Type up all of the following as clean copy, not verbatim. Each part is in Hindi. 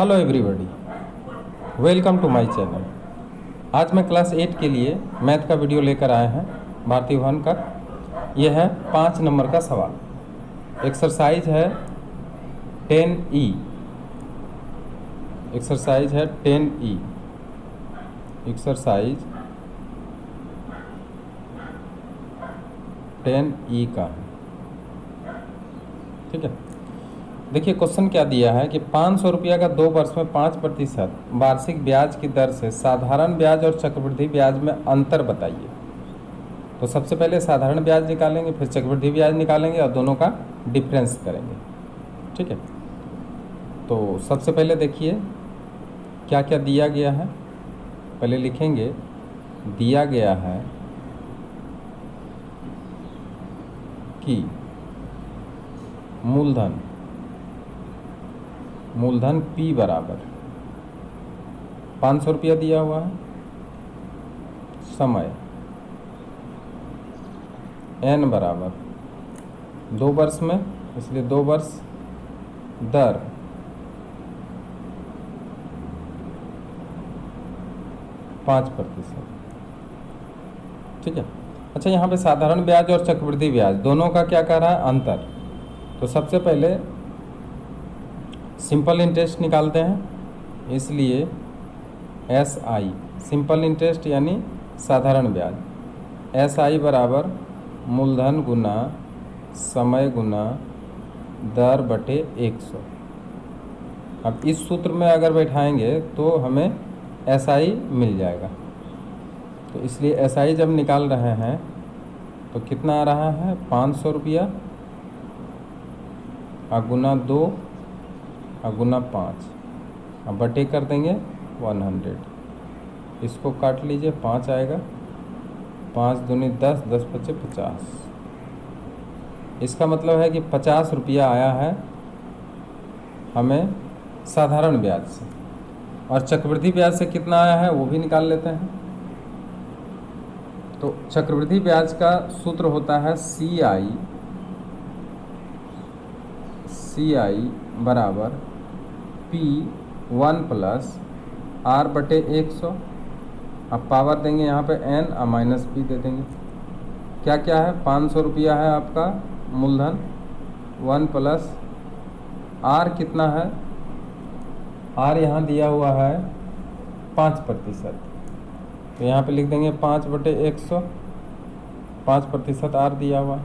Hello everybody, welcome to my channel. आज मैं क्लास 8 के लिए मैथ का वीडियो लेकर आए हैं भारती भवन का। यह है 5 नंबर का सवाल। एक्सरसाइज है 10E। एक्सरसाइज है 10E। एक्सरसाइज 10E का है, ठीक है। देखिए क्वेश्चन क्या दिया है कि 500 रुपया का 2 वर्ष में 5% वार्षिक ब्याज की दर से साधारण ब्याज और चक्रवृद्धि ब्याज में अंतर बताइए। तो सबसे पहले साधारण ब्याज निकालेंगे, फिर चक्रवृद्धि ब्याज निकालेंगे और दोनों का डिफरेंस करेंगे, ठीक है। तो सबसे पहले देखिए क्या क्या दिया गया है, पहले लिखेंगे। दिया गया है कि मूलधन P बराबर 500 रुपया दिया हुआ है, समय N बराबर 2 वर्ष में, इसलिए 2 वर्ष, दर 5%, ठीक है। अच्छा, यहाँ पे साधारण ब्याज और चक्रवृद्धि ब्याज दोनों का क्या कह रहा है, अंतर। तो सबसे पहले सिंपल इंटरेस्ट निकालते हैं, इसलिए SI सिंपल इंटरेस्ट यानी साधारण ब्याज, SI बराबर मूलधन गुना समय गुना दर बटे 100। अब इस सूत्र में अगर बैठाएंगे तो हमें SI मिल जाएगा। तो इसलिए SI जब निकाल रहे हैं तो कितना आ रहा है, 500 रुपया गुना 2 गुना 5, अब बटे कर देंगे 100। इसको काट लीजिए, 5 आएगा, 5 दूनी 10, 10 पचे 50। इसका मतलब है कि 50 रुपया आया है हमें साधारण ब्याज से, और चक्रवृद्धि ब्याज से कितना आया है वो भी निकाल लेते हैं। तो चक्रवृद्धि ब्याज का सूत्र होता है CI बराबर P1 प्लस R बटे 100। अब पावर देंगे यहाँ पे N और माइनस P दे देंगे। क्या क्या है, 500 रुपया है आपका मूलधन, 1 प्लस R कितना है, R यहाँ दिया हुआ है 5%। तो यहाँ पे लिख देंगे 5 बटे 100, 5% R दिया हुआ,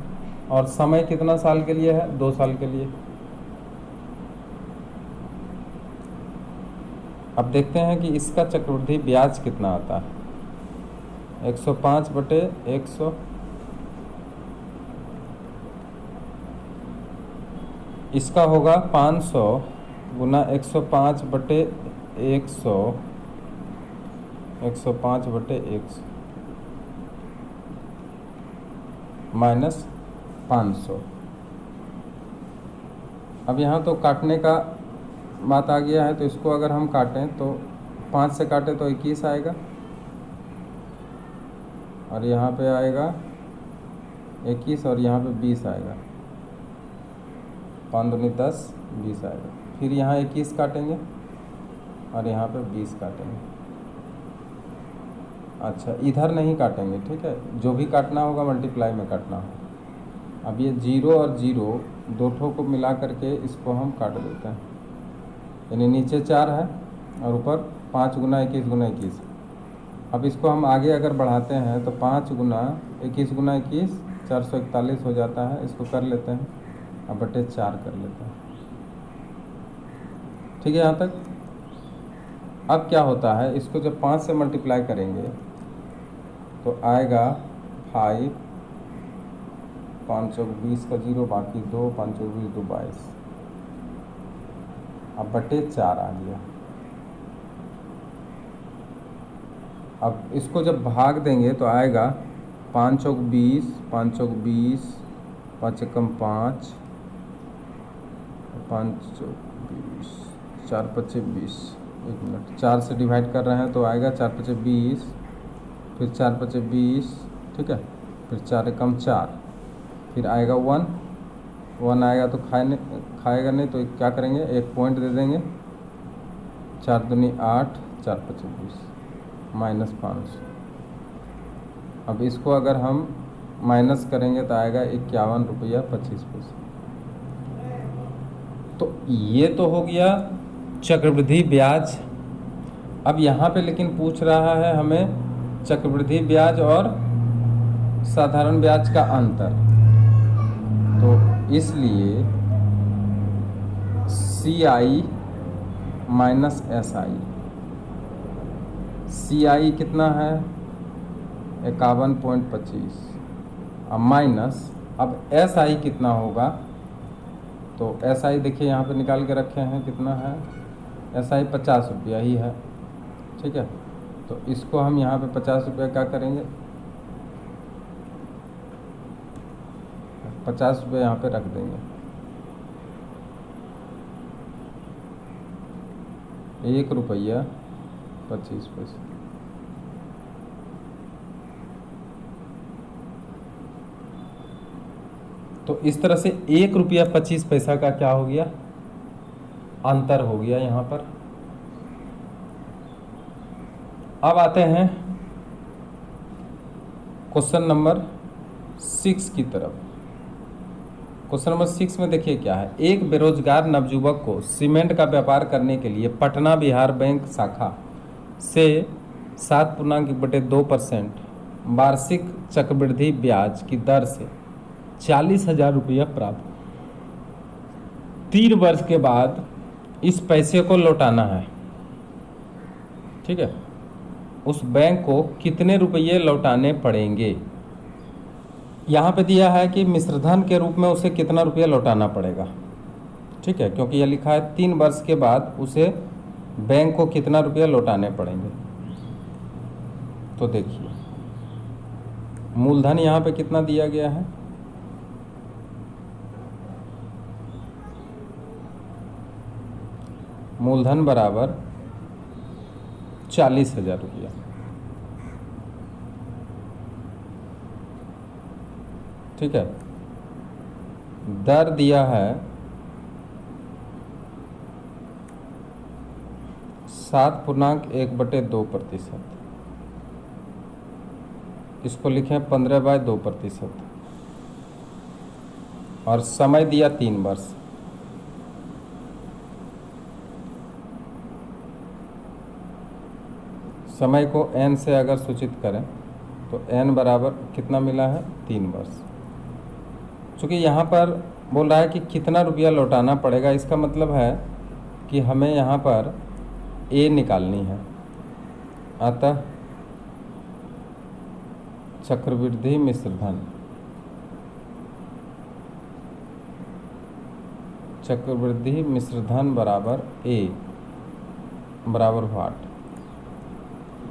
और समय कितना साल के लिए है, 2 साल के लिए। अब देखते हैं कि इसका चक्रवृद्धि ब्याज कितना आता है, 105 बटे 100, इसका होगा 500 गुना 105 बटे 100, 105 बटे 100 माइनस 500। अब यहाँ तो काटने का बात आ गया है, तो इसको अगर हम काटें तो 5 से काटें तो 21 आएगा, और यहाँ पे आएगा 21 और यहाँ पे 20 आएगा, 5 दूनी 10, 20 आएगा। फिर यहाँ 21 काटेंगे और यहाँ पे 20 काटेंगे। अच्छा, इधर नहीं काटेंगे, ठीक है, जो भी काटना होगा मल्टीप्लाई में काटना होगा। अब ये 0 और 0 दो ठो को मिला करके इसको हम काट देते हैं, यानी नीचे 4 है और ऊपर 5 गुना 21 गुना 21। अब इसको हम आगे अगर बढ़ाते हैं तो 5 गुना 21 गुना 21 441 हो जाता है। इसको कर लेते हैं, अब बटे 4 कर लेते हैं, ठीक है यहाँ तक। अब क्या होता है, इसको जब 5 से मल्टीप्लाई करेंगे तो आएगा 5, 5 चौक 20 का 0 बाकी 2, 5 चौक 20 2 22, अब बटे 4 आ गया। अब इसको जब भाग देंगे तो आएगा 5 चौक 20, 5 चौक 20, 5 एकम 5, 5 चौक 20, 4 पचे 20। 1 मिनट, 4 से डिवाइड कर रहे हैं तो आएगा 4 पचे 20, फिर 4 पचे 20, ठीक है, फिर 4 एकम 4, फिर आएगा 1 आएगा तो खाएगा नहीं, तो क्या करेंगे, एक पॉइंट दे देंगे 4 दूनी 8, 4 पच्चीस 20, -500। अब इसको अगर हम माइनस करेंगे तो आएगा 51 रुपया 25 पैसे। तो ये तो हो गया चक्रवृद्धि ब्याज। अब यहाँ पे लेकिन पूछ रहा है हमें चक्रवृद्धि ब्याज और साधारण ब्याज का अंतर। तो इसलिए CI माइनस SI, CI कितना है 51.25, अब माइनस, अब SI कितना होगा, तो SI देखिए यहाँ पे निकाल के रखे हैं, कितना है SI 50 रुपया ही है, ठीक है। तो इसको हम यहाँ पे 50 रुपया क्या करेंगे, 50 रुपये यहाँ पे रख देंगे। 1 रुपया 25 पैसे। तो इस तरह से 1 रुपया 25 पैसा का क्या हो गया, अंतर हो गया यहाँ पर। अब आते हैं क्वेश्चन नंबर 6 की तरफ। क्वेश्चन नंबर 6 में देखिए क्या है, एक बेरोजगार नवयुवक को सीमेंट का व्यापार करने के लिए पटना बिहार बैंक शाखा से 7.2% वार्षिक चक्रवृद्धि ब्याज की दर से 40,000 रुपया प्राप्त। 3 वर्ष के बाद इस पैसे को लौटाना है, ठीक है। उस बैंक को कितने रुपये लौटाने पड़ेंगे। यहाँ पे दिया है कि मिश्रधन के रूप में उसे कितना रुपया लौटाना पड़ेगा, ठीक है, क्योंकि यह लिखा है 3 वर्ष के बाद उसे बैंक को कितना रुपया लौटाने पड़ेंगे। तो देखिए मूलधन यहाँ पे कितना दिया गया है, मूलधन बराबर 40,000 रुपया, ठीक है। दर दिया है 7.1/2%, इसको लिखें 15/2%, और समय दिया 3 वर्ष। समय को n से अगर सूचित करें तो n बराबर कितना मिला है, 3 वर्ष। चूँकि यहाँ पर बोल रहा है कि कितना रुपया लौटाना पड़ेगा, इसका मतलब है कि हमें यहाँ पर A निकालनी है। अतः चक्रवृद्धि मिश्रधन, चक्रवृद्धि मिश्रधन बराबर A बराबर वाट।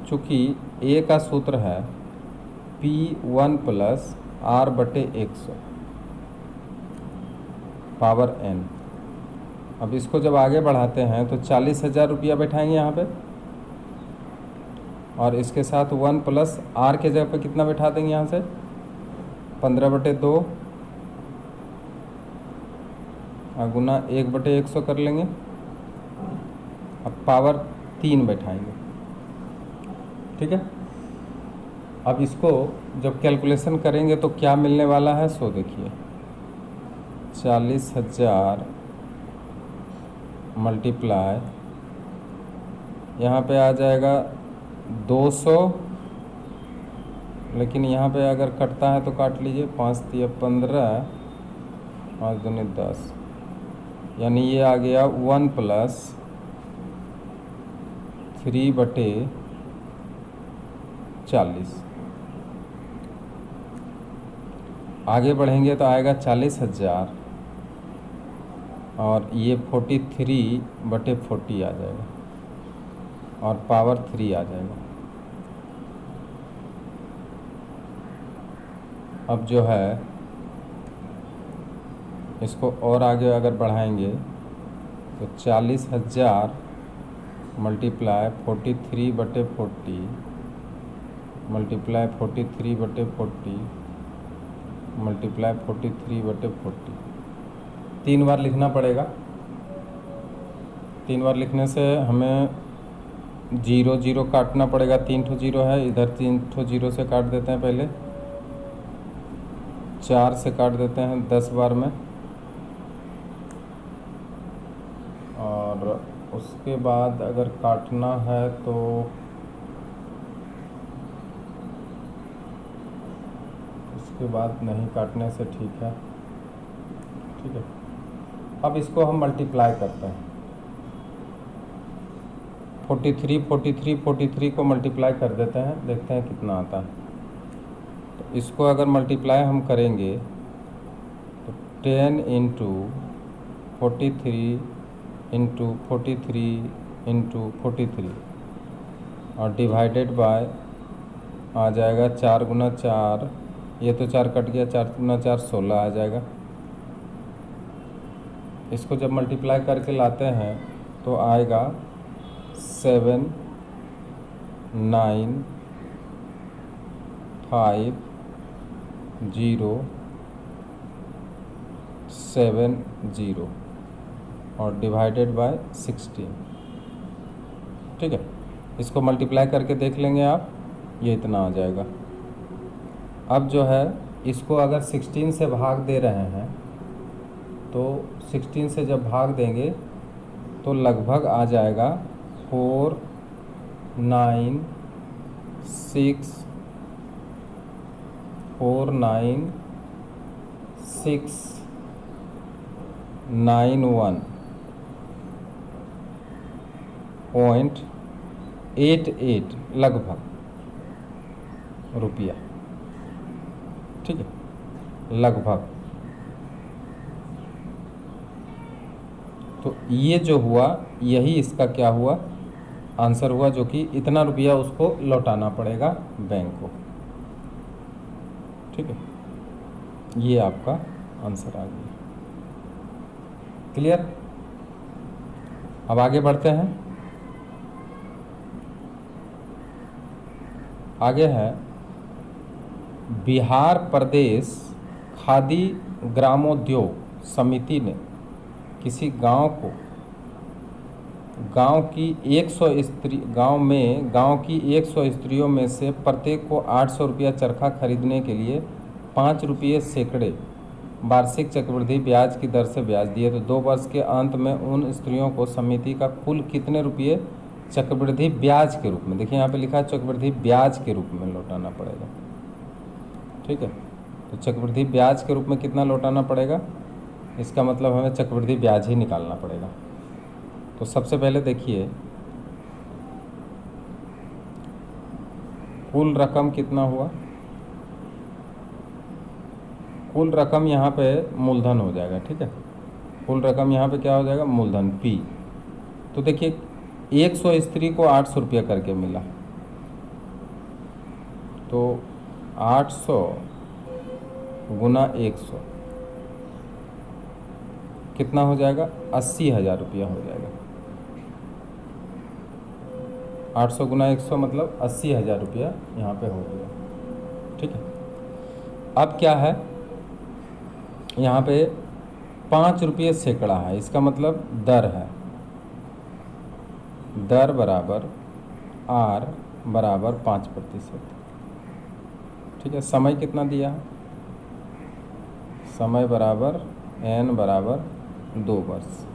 चूँकि A का सूत्र है P1 + R/100 पावर n। अब इसको जब आगे बढ़ाते हैं तो 40,000 रुपया बैठाएंगे यहाँ पे, और इसके साथ 1 + R के जगह पे कितना बैठा देंगे यहाँ से, 15/2 गुना 1/100 कर लेंगे। अब पावर 3 बैठाएंगे, ठीक है। अब इसको जब कैलकुलेशन करेंगे तो क्या मिलने वाला है, सो देखिए 40,000 मल्टीप्लाई, यहाँ पे आ जाएगा 200, लेकिन यहाँ पे अगर कटता है तो काट लीजिए, 5 × 15, 5 दूनी 10, यानी ये आ गया 1 + 3/40। आगे बढ़ेंगे तो आएगा 40,000, और ये 43/40 आ जाएगा, और पावर 3 आ जाएगा। अब जो है इसको और आगे अगर बढ़ाएंगे तो 40,000 मल्टीप्लाई 43/40 मल्टीप्लाई 43/40 मल्टीप्लाई 43/40, 3 बार लिखना पड़ेगा। 3 बार लिखने से हमें 0 0 काटना पड़ेगा। 3 ठो 0 है, इधर 3 ठो 0 से काट देते हैं। पहले 4 से काट देते हैं 10 बार में, और उसके बाद अगर काटना है तो उसके बाद नहीं काटने से ठीक है। ठीक है, अब इसको हम मल्टीप्लाई करते हैं। 43 को मल्टीप्लाई कर देते हैं, देखते हैं कितना आता है। तो इसको अगर मल्टीप्लाई हम करेंगे तो 10 इंटू 43 इंटू 43 इंटू 43 और डिवाइडेड बाय आ जाएगा 4 गुना 4, ये तो 4 कट गया, 4 गुना 4 16 आ जाएगा। इसको जब मल्टीप्लाई करके लाते हैं तो आएगा 7 9 5 0 7 0 और डिवाइडेड बाय 16। ठीक है, इसको मल्टीप्लाई करके देख लेंगे आप, ये इतना आ जाएगा। अब जो है इसको अगर 16 से भाग दे रहे हैं तो 16 से जब भाग देंगे तो लगभग आ जाएगा 4 9 6 4 9 6 9 1.88 लगभग रुपया। ठीक है, लगभग। तो ये जो हुआ यही इसका क्या हुआ, आंसर हुआ, जो कि इतना रुपया उसको लौटाना पड़ेगा बैंक को। ठीक है, ये आपका आंसर आ गया। क्लियर? अब आगे बढ़ते हैं। आगे है बिहार प्रदेश खादी ग्रामोद्योग समिति ने किसी गांव की 100 स्त्रियों में से प्रत्येक को 800 रुपया चरखा खरीदने के लिए 5 रुपये सैकड़े वार्षिक चक्रवृद्धि ब्याज की दर से ब्याज दिए। तो 2 वर्ष के अंत में उन स्त्रियों को समिति का कुल कितने रुपये चक्रवृद्धि ब्याज के रूप में, देखिए यहाँ पे लिखा है चक्रवृद्धि ब्याज के रूप में लौटाना पड़ेगा। ठीक है, तो चक्रवृद्धि ब्याज के रूप में कितना लौटाना पड़ेगा, इसका मतलब हमें चक्रवृद्धि ब्याज ही निकालना पड़ेगा। तो सबसे पहले देखिए कुल रकम कितना हुआ। कुल रकम यहाँ पे मूलधन हो जाएगा। ठीक है, कुल रकम यहाँ पे क्या हो जाएगा, मूलधन P। तो देखिए 100 स्त्री को 800 रुपया करके मिला, तो 800 गुना 100 कितना हो जाएगा, 80,000 रुपया हो जाएगा। 800 गुना 100 मतलब 80,000 रुपया यहाँ पे हो गया। ठीक है, अब क्या है, यहाँ पे 5 रुपये सैकड़ा है, इसका मतलब दर है। दर बराबर R बराबर 5%। ठीक है, समय कितना दिया है, समय बराबर N बराबर 2 वर्ष।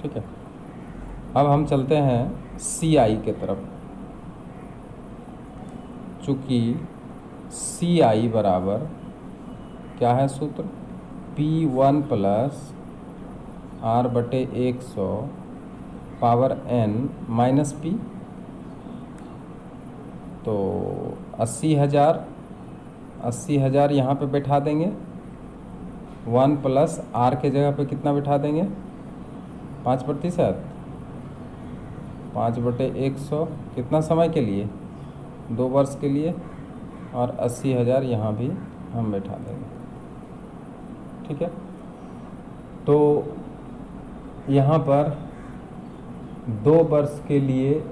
ठीक है, अब हम चलते हैं CI के तरफ। चूँकि CI बराबर क्या है सूत्र, P1 प्लस R बटे 100 पावर N माइनस P। तो 80,000 यहाँ पे बैठा देंगे, 1 प्लस R के जगह पे कितना बैठा देंगे, 5%, 5 बटे 100 कितना समय के लिए, 2 वर्ष के लिए, और 80,000 यहाँ भी हम बैठा देंगे। ठीक है, तो यहाँ पर 2 वर्ष के लिए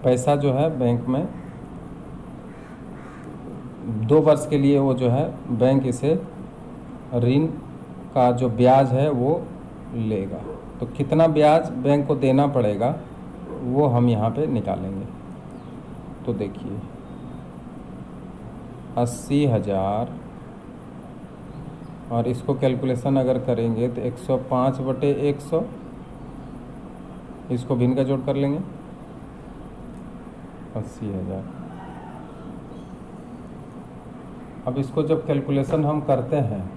पैसा जो है बैंक में, 2 वर्ष के लिए वो जो है बैंक इसे ऋण का जो ब्याज है वो लेगा। तो कितना ब्याज बैंक को देना पड़ेगा वो हम यहाँ पे निकालेंगे। तो देखिए 80,000 और इसको कैलकुलेशन अगर करेंगे तो 105/100, इसको भिन्न का जोड़ कर लेंगे 80,000। अब इसको जब कैलकुलेशन हम करते हैं,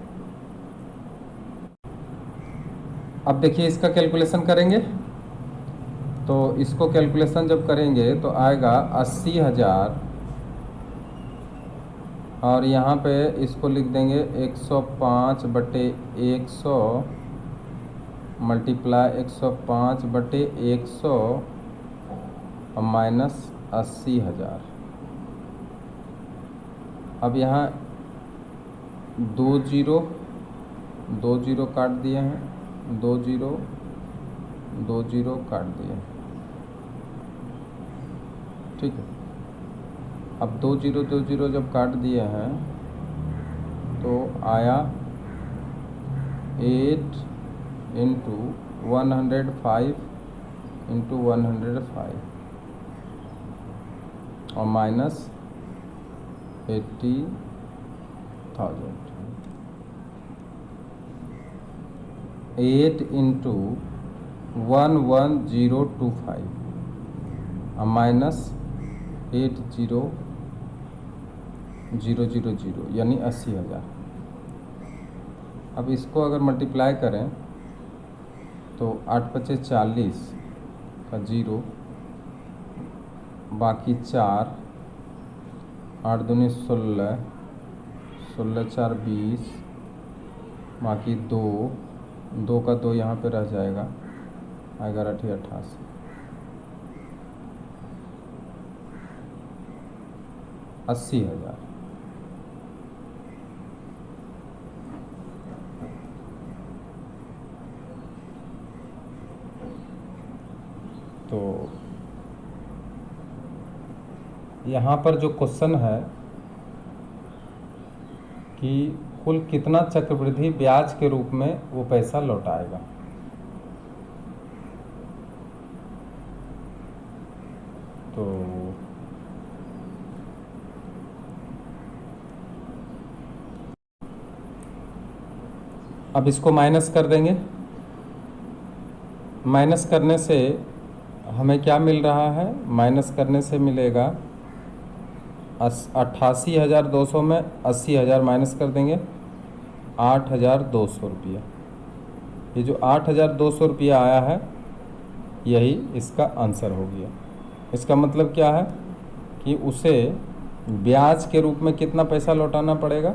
अब देखिए इसका कैलकुलेशन करेंगे तो इसको कैलकुलेशन जब करेंगे तो आएगा 80,000 और यहाँ पे इसको लिख देंगे 105/100 मल्टीप्लाई 105/100 और माइनस 80,000। अब यहाँ 2 जीरो काट दिए हैं, 2 जीरो काट दिए, ठीक है। अब 2 जीरो जब काट दिए हैं तो आया 8 × 105 × 105 और माइनस 80,000। 8 × 11025 और माइनस 80,000 यानी 80,000। अब इसको अगर मल्टीप्लाई करें तो 8×5 = 40 का 0, बाकी 4, 8×2 = 16, 16×4 = 20, बाकी 2 का 2 यहाँ पे रह जाएगा, 11×8 = 88। 80,000। तो यहाँ पर जो क्वेश्चन है कि कुल कितना चक्रवृद्धि ब्याज के रूप में वो पैसा लौटाएगा। तो अब इसको माइनस कर देंगे। माइनस करने से हमें क्या मिल रहा है? माइनस करने से मिलेगा 88,200 में 80,000 माइनस कर देंगे, 8,200 रुपया। ये जो 8,200 रुपया आया है यही इसका आंसर हो गया। इसका मतलब क्या है कि उसे ब्याज के रूप में कितना पैसा लौटाना पड़ेगा?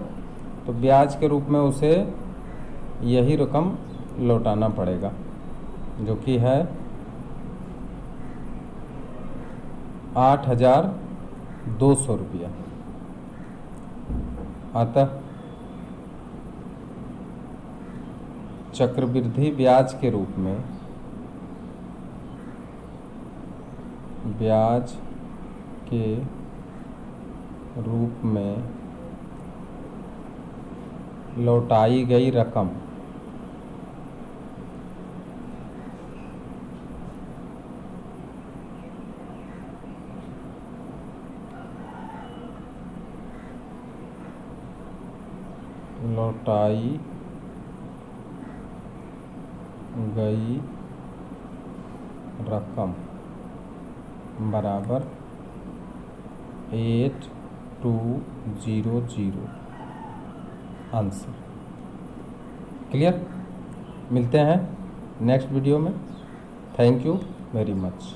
तो ब्याज के रूप में उसे यही रकम लौटाना पड़ेगा जो कि है 8,200 रुपया। अतः चक्रवृद्धि ब्याज के रूप में लौटाई गई रकम बराबर 8200 आंसर। क्लियर? मिलते हैं नेक्स्ट वीडियो में। Thank you very much.